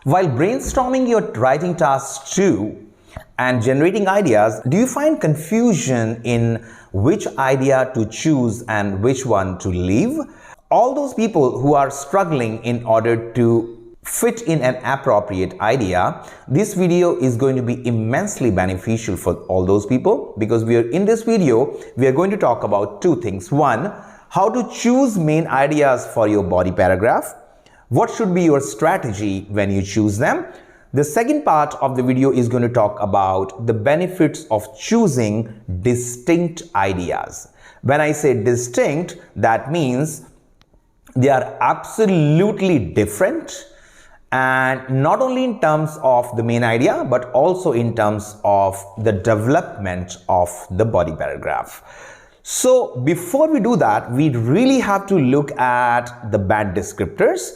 While brainstorming your writing tasks too and generating ideas, do you find confusion in which idea to choose and which one to leave? All those people who are struggling in order to fit in an appropriate idea, this video is going to be immensely beneficial for all those people, because in this video we are going to talk about two things. One, how to choose main ideas for your body paragraph. What should be your strategy when you choose them? The second part of the video is going to talk about the benefits of choosing distinct ideas. When I say distinct, that means they are absolutely different, and not only in terms of the main idea but also in terms of the development of the body paragraph. So before we do that, we really have to look at the band descriptors,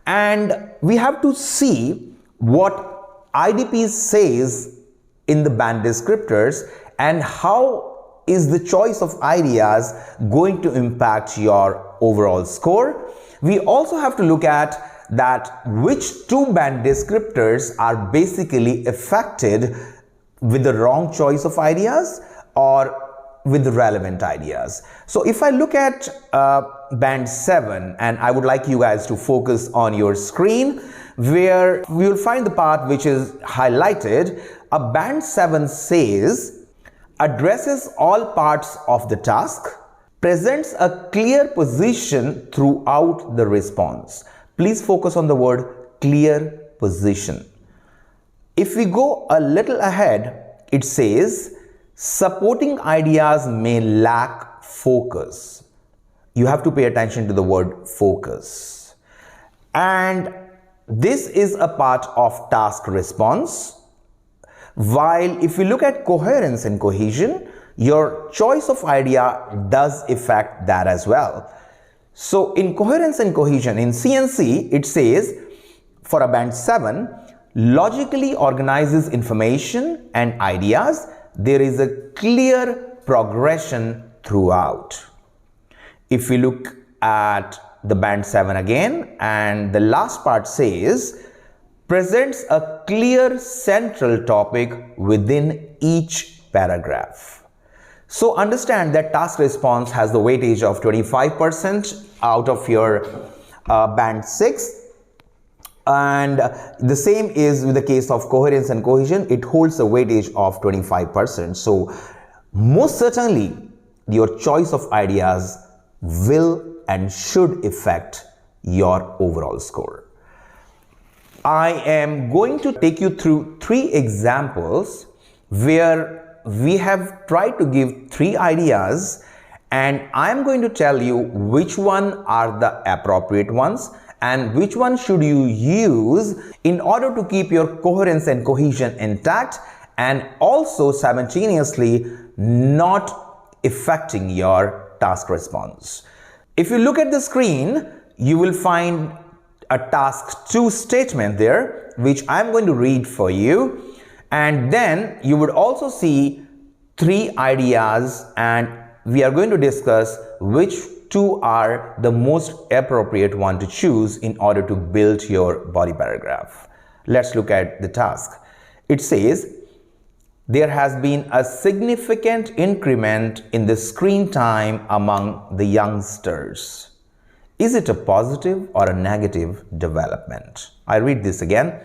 and we have to see what IDP says in the band descriptors and how is the choice of ideas going to impact your overall score. We also have to look at that which two band descriptors are basically affected with the wrong choice of ideas or with the relevant ideas. So if I look at band 7, and I would like you guys to focus on your screen where we will find the part which is highlighted. A band 7 says, addresses all parts of the task, presents a clear position throughout the response. Please focus on the word clear position. If we go a little ahead, it says, supporting ideas may lack focus. You have to pay attention to the word focus. And this is a part of task response. While if we look at coherence and cohesion, your choice of idea does affect that as well. So in coherence and cohesion, in CNC, it says for a band 7, logically organizes information and ideas. There is a clear progression throughout. If we look at the band 7 again, and the last part says, presents a clear central topic within each paragraph. So understand that task response has the weightage of 25% out of your band 6. And the same is with the case of coherence and cohesion. It holds a weightage of 25%. So most certainly your choice of ideas will and should affect your overall score. I am going to take you through 3 examples where we have tried to give 3 ideas, and I am going to tell you which one are the appropriate ones and which one should you use in order to keep your coherence and cohesion intact and also simultaneously not affecting your task response. If you look at the screen, you will find a task 2 statement there, which I'm going to read for you, and then you would also see 3 ideas, and we are going to discuss which 2 are the most appropriate one to choose in order to build your body paragraph. Let's look at the task. It says, there has been a significant increment in the screen time among the youngsters. Is it a positive or a negative development? I read this again.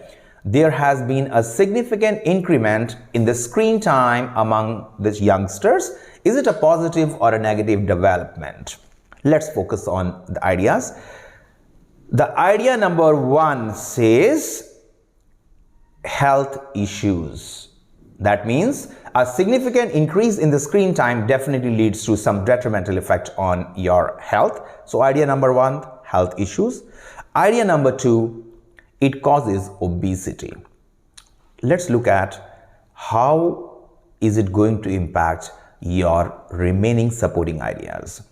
There has been a significant increment in the screen time among the youngsters. Is it a positive or a negative development? Let's focus on the ideas. The idea number 1 says health issues. That means a significant increase in the screen time definitely leads to some detrimental effect on your health. So idea number 1, health issues. Idea number 2, it causes obesity. Let's look at how is it going to impact your remaining supporting ideas.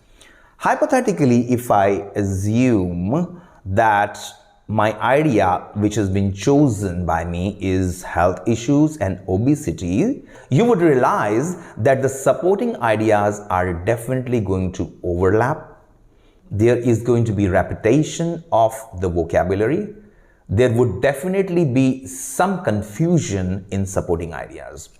Hypothetically, if I assume that my idea which has been chosen by me is health issues and obesity, you would realize that the supporting ideas are definitely going to overlap. There is going to be repetition of the vocabulary. there would definitely be some confusion in supporting ideas.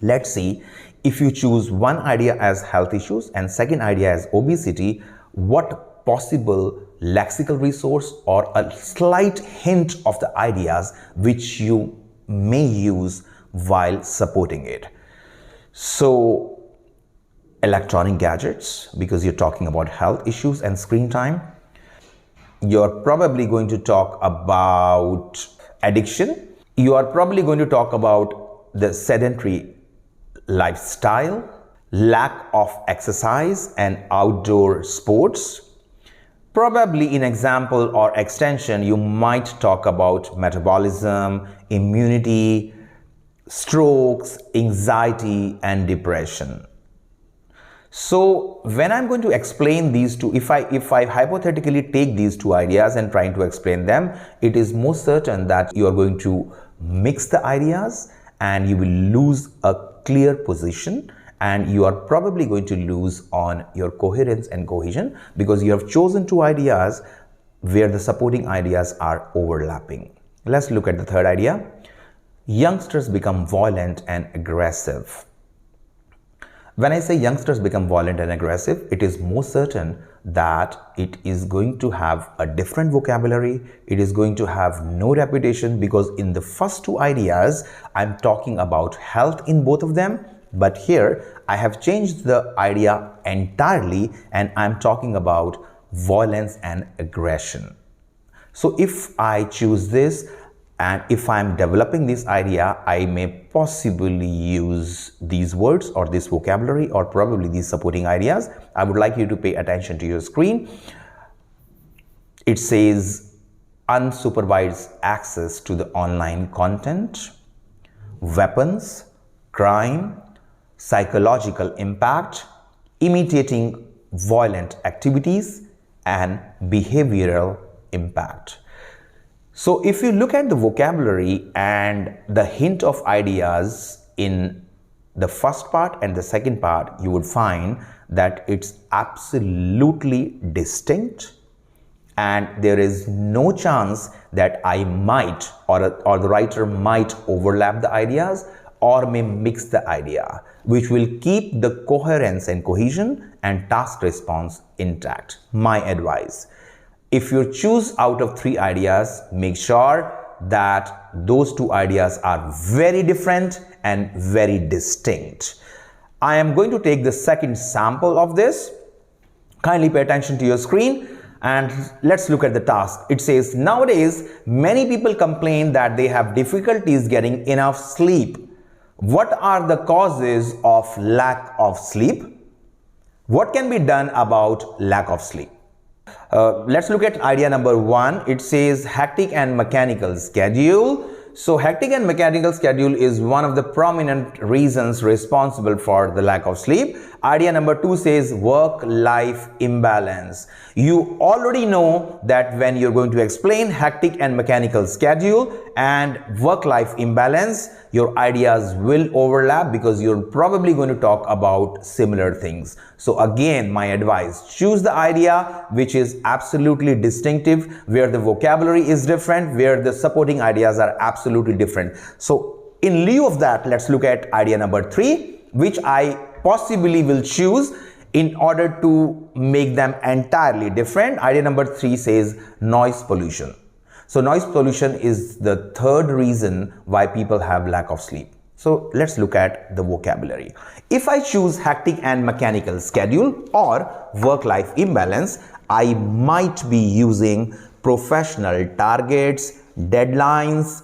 Let's see, if you choose one idea as health issues and second idea as obesity, what possible lexical resource or a slight hint of the ideas which you may use while supporting it. So, electronic gadgets, because you're talking about health issues and screen time. You're probably going to talk about addiction. You are probably going to talk about the sedentary lifestyle, lack of exercise and outdoor sports. Probably in example or extension, you might talk about metabolism, immunity, strokes, anxiety and depression. So when I'm going to explain these two, if I hypothetically take these two ideas and trying to explain them, it is most certain that you are going to mix the ideas and you will lose a clear position, and you are probably going to lose on your coherence and cohesion because you have chosen two ideas where the supporting ideas are overlapping. Let's look at the third idea. Youngsters become violent and aggressive. When I say youngsters become violent and aggressive, it is most certain that it is going to have a different vocabulary. It is going to have no repetition, because in the first two ideas, I'm talking about health in both of them. But here, I have changed the idea entirely and I'm talking about violence and aggression. So if I choose this, and if I'm developing this idea, I may possibly use these words or this vocabulary or probably these supporting ideas. I would like you to pay attention to your screen. It says unsupervised access to the online content, weapons, crime, psychological impact, imitating violent activities, and behavioral impact. So if you look at the vocabulary and the hint of ideas in the first part and the second part, you would find that it's absolutely distinct, and there is no chance that I might or the writer might overlap the ideas or may mix the idea, which will keep the coherence and cohesion and task response intact. My advice: if you choose out of three ideas, make sure that those two ideas are very different and very distinct. I am going to take the second sample of this. Kindly pay attention to your screen and let's look at the task. It says, nowadays, many people complain that they have difficulties getting enough sleep. What are the causes of lack of sleep? What can be done about lack of sleep? Let's look at idea number one. It says hectic and mechanical schedule. So hectic and mechanical schedule is one of the prominent reasons responsible for the lack of sleep. Idea number two says work-life imbalance. You already know that when you're going to explain hectic and mechanical schedule and work-life imbalance, your ideas will overlap because you're probably going to talk about similar things. So again, my advice, choose the idea which is absolutely distinctive, where the vocabulary is different, where the supporting ideas are absolutely different. So in lieu of that, let's look at idea number three, which I possibly will choose in order to make them entirely different. Idea number three says noise pollution. So noise pollution is the third reason why people have lack of sleep. So let's look at the vocabulary. If I choose hectic and mechanical schedule or work-life imbalance, I might be using professional targets, deadlines,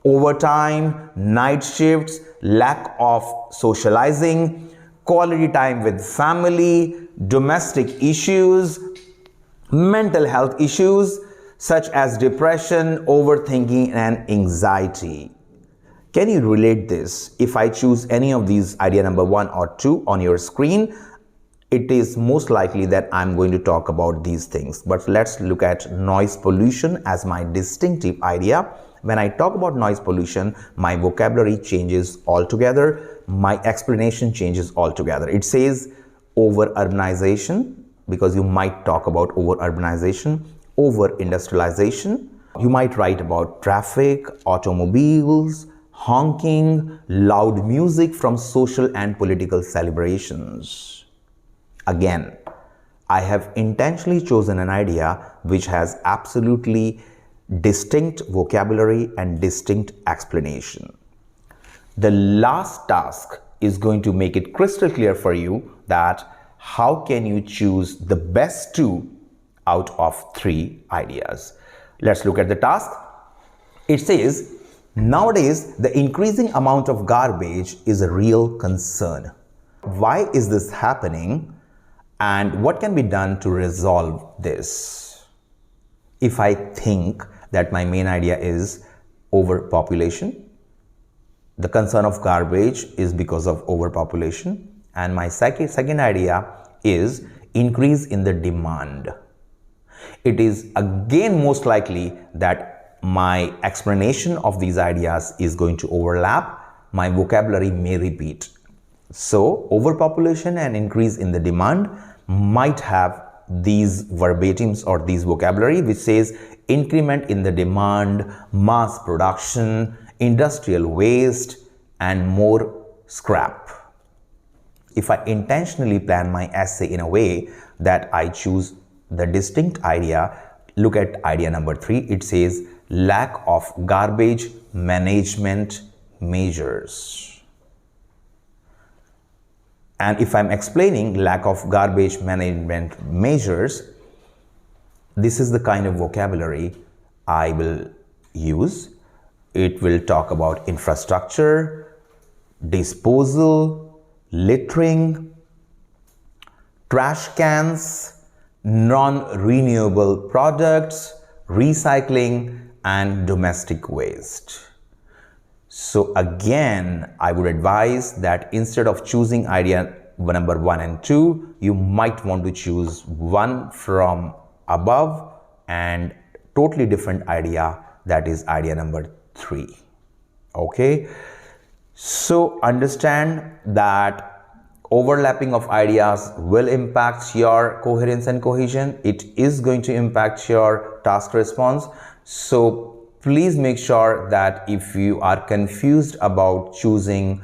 overtime, night shifts, lack of socializing, quality time with family, domestic issues, mental health issues such as depression, overthinking, and anxiety. Can you relate this? If I choose any of these, idea number one or two on your screen, it is most likely that I'm going to talk about these things. But let's look at noise pollution as my distinctive idea. When I talk about noise pollution, my vocabulary changes altogether. My explanation changes altogether. It says over-urbanization, because you might talk about over-urbanization, over-industrialization, You might write about traffic, automobiles, honking, loud music from social and political celebrations. Again, I have intentionally chosen an idea which has absolutely distinct vocabulary and distinct explanation. The last task is going to make it crystal clear for you that how can you choose the best two out of three ideas. Let's look at the task. It says, nowadays the increasing amount of garbage is a real concern. Why is this happening and what can be done to resolve this? If I think that my main idea is overpopulation, the concern of garbage is because of overpopulation, and my second idea is increase in the demand. It is again most likely that my explanation of these ideas is going to overlap. My vocabulary may repeat. So overpopulation and increase in the demand might have these verbatims or these vocabulary which says increment in the demand, mass production, industrial waste, and more scrap. If I intentionally plan my essay in a way that I choose the distinct idea, look at idea number 3. It says lack of garbage management measures. And if I'm explaining lack of garbage management measures, this is the kind of vocabulary I will use. It will talk about infrastructure, disposal, littering, trash cans, non-renewable products, recycling, and domestic waste. So again, I would advise that instead of choosing idea number 1 and 2, you might want to choose one from above and totally different idea, that is idea number 3. Okay, so understand that overlapping of ideas will impact your coherence and cohesion. It is going to impact your task response. So please make sure that if you are confused about choosing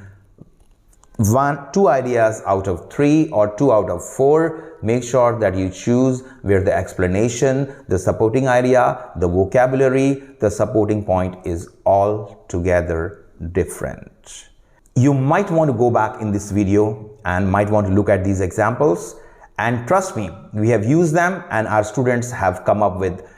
2 ideas out of 3 or 2 out of 4, make sure that you choose where the explanation, the supporting idea, the vocabulary, the supporting point is altogether different. You might want to go back in this video and might want to look at these examples, and trust me, we have used them and our students have come up with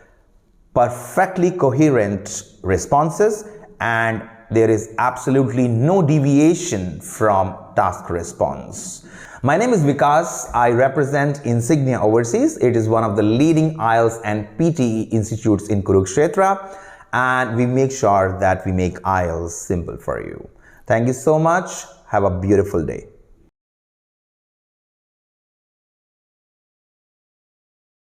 perfectly coherent responses, and there is absolutely no deviation from task response. My name is Vikas. I represent Insignia Overseas. It is one of the leading IELTS and PTE institutes in Kurukshetra, and we make sure that we make IELTS simple for you. Thank you so much. Have a beautiful day.